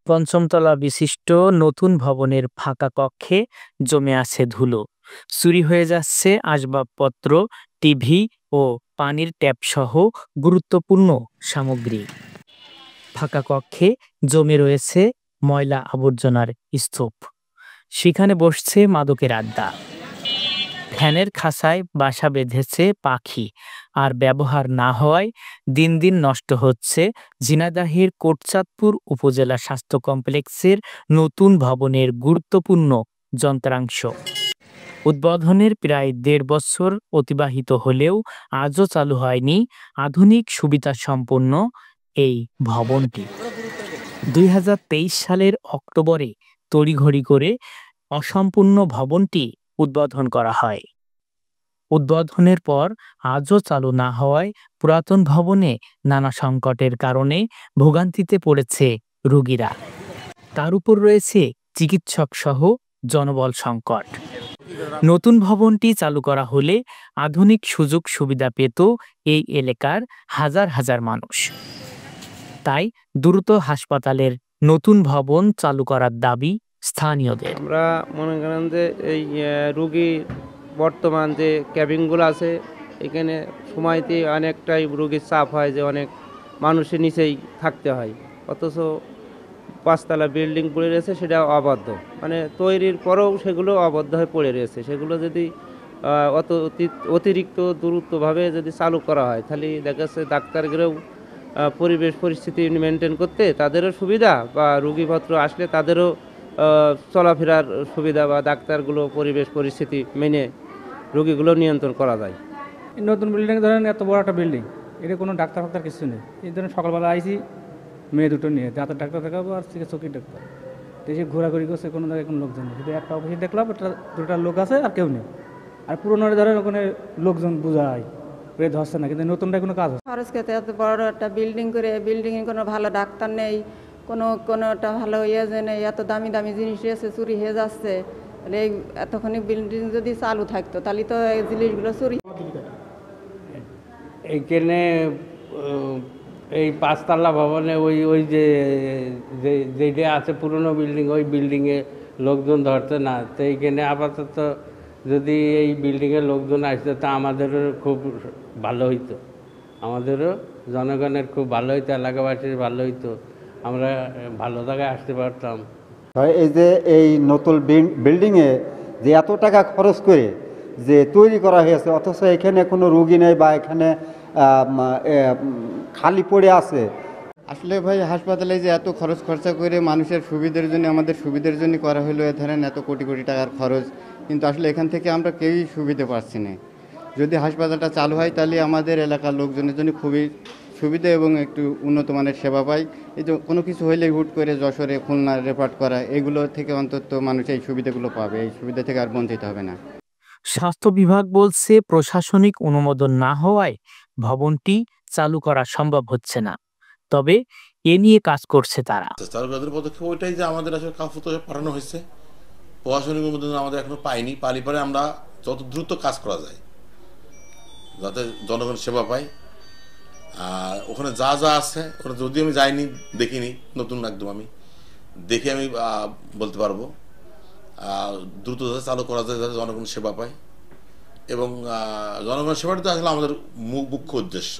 পঞ্চমতলা বিশিষ্ট নতুন ভবনের ফাঁকা কক্ষে জমে আছে ধুলো। চুরি হয়ে যাচ্ছে আসবাবপত্র, টিভি ও পানির ট্যাপসহ গুরুত্বপূর্ণ সামগ্রী। ফাঁকা কক্ষে জমে রয়েছে ময়লা আবর্জনার স্তূপ। সেখানে বসছে মাদকের আড্ডা। ফ্যানের খাঁচায় বাসা বেঁধেছে পাখি। আর ব্যবহার না হওয়ায় দিন দিন নষ্ট হচ্ছে ঝিনাইদহের কোটচাঁদপুর উপজেলা স্বাস্থ্য কমপ্লেক্সের নতুন ভবনের গুরুত্বপূর্ণ যন্ত্রাংশ। উদ্বোধনের প্রায় ১.৫ বছর অতিবাহিত হলেও আজও চালু হয়নি আধুনিক সুবিধাসম্পন্ন এই ভবনটি। ২০২৩ সালের অক্টোবরে তড়িঘড়ি করে অসম্পূর্ণ ভবনটি উদ্বোধন করা হয়। উদ্বোধনের পর আজও চালু না হওয়ায় পুরাতন ভবনে নানা সংকটের কারণে ভোগান্তিতে পড়েছে রোগীরা। তার উপর রয়েছে চিকিৎসক সহ জনবল সংকট। নতুন ভবনটি চালু করা হলে আধুনিক সুযোগ সুবিধা পেত এই এলাকার হাজার হাজার মানুষ। তাই দ্রুত হাসপাতালের নতুন ভবন চালু করার দাবি স্থানীয়দের। আমরা মনে করেন যে এই রুগী বর্তমান যে ক্যাবিনগুলো আছে এখানে সময়তে অনেকটাই রুগীর চাপ হয়, যে অনেক মানুষের নিচেই থাকতে হয়, অথচ ৫ তলা বিল্ডিং পড়ে রয়েছে সেটা অবদ্ধ, মানে তৈরির পরেও সেগুলো অবদ্ধ হয়ে পড়ে রয়েছে। সেগুলো যদি অতিরিক্ত দ্রুতভাবে যদি চালু করা হয় তাহলে দেখা যাচ্ছে ডাক্তারগুলোও পরিবেশ পরিস্থিতি মেনটেন করতে তাদেরও সুবিধা, বা রুগীপত্র আসলে তাদেরও চলাফেরার সুবিধা, বা ডাক্তারগুলো পরিবেশ পরিস্থিতি মেনে রোগীগুলো নিয়ন্ত্রণ করা যায়। নতুন বিল্ডিং ধরেন এত বড় একটা বিল্ডিং, এটা কোনো ডাক্তার ফাক্তার কিছু নেই। এই ধরেন সকালবেলা আইসি মেয়ে দুটো নিয়ে দাঁতের ডাক্তার দেখাবো আর চোখের ডাক্তার, দেশে ঘোরাঘুরি করছে, কোনো জায়গায় কোনো লোকজন নেই। শুধু একটা অফিসে দেখলাম দুটা লোক আছে আর কেউ নেই। আর পুরোনো ধরেন ওখানে লোকজন বোঝায় ধরছে না, কিন্তু নতুনটা কোনো কাজ হচ্ছে। খরচ খেতে এত বড় একটা বিল্ডিং করে, বিল্ডিংয়ে কোনো ভালো ডাক্তার নেই, কোনোটা ভালো ইয়ে নেই, এত দামি দামি জিনিস এসে চুরি হয়ে যাচ্ছে। তাহলে এই এতক্ষণ বিল্ডিং যদি চালু থাকতো তাহলে তো এই জিনিসগুলো চুরি। এইখানে এই ৫ তলা ভবনে ওই যেটা আছে পুরনো বিল্ডিং, ওই বিল্ডিংয়ে লোকজন ধরছে না। তো এইখানে আপাতত যদি এই বিল্ডিংয়ে লোকজন আসতো তা আমাদেরও খুব ভালো হইতো, আমাদেরও জনগণের খুব ভালো হইতো, এলাকাবাসীর ভালো হইতো, আমরা ভালো জায়গায় আসতে পারতাম। এই যে এই নতুন বিল্ডিংয়ে যে এত টাকা খরচ করে যে তৈরি করা হয়েছে, অথচ এখানে কোনো রোগী নেই বা এখানে খালি পড়ে আছে। আসলে ভাই হাসপাতালে যে এত খরচ খরচা করে মানুষের সুবিধার জন্য, আমাদের সুবিধার জন্য করা হলো, ধরেন এত কোটি কোটি টাকার খরচ, কিন্তু আসলে এখান থেকে আমরা কেউই সুবিধা পাচ্ছি না। যদি হাসপাতালটা চালু হয় তাহলে আমাদের এলাকার লোকজনের জন্য খুবই সুবিধা এবং একটু উন্নত মানের সেবা পাই। এই যে কোনো কিছু হইলে হুট করে যশোরে খুলনা রেফার করা, এগুলো থেকে অন্তত মানুষ এই সুবিধাগুলো পাবে, এই সুবিধা থেকে আর বঞ্চিত হবে না। স্বাস্থ্য বিভাগ বলছে প্রশাসনিক অনুমোদন না হওয়ায় ভবনটি চালু করা সম্ভব হচ্ছে না, তবে এ নিয়ে কাজ করছে তারা। তাদের পদক্ষেপ ওইটাই যে আমাদের আসলে কাগজপত্র পাঠানো হয়েছে, প্রশাসনিক অনুমোদন আমাদের এখনো পাইনি। পালি পরে আমরা যত দ্রুত কাজ করা যায় যাতে জনগণ সেবা পায়। আর ওখানে যা যা আছে ওখানে যদি আমি যাইনি, দেখিনি, নতুন একদম আমি দেখে আমি বলতে পারবো দ্রুত চালু করা যায় যাতে জনগণ সেবা পায়। এবং জনগণ সেবাটা তো আসলে আমাদের মুখ্য উদ্দেশ্য।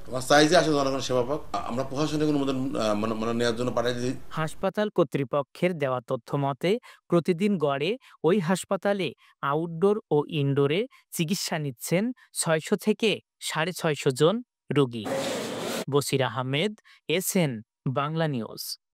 আমরা চাই যে আসলে জনগণ সেবা পাক। আমরা প্রশাসনিক অনুমোদন মানে নেওয়ার জন্য পাঠাই দিই। হাসপাতাল কর্তৃপক্ষের দেওয়া তথ্য মতে প্রতিদিন গড়ে ওই হাসপাতালে আউটডোর ও ইনডোরে চিকিৎসা নিচ্ছেন ৬০০ থেকে ৬৫০ জন রোগী। Basir Ahmed, SN Bangla news.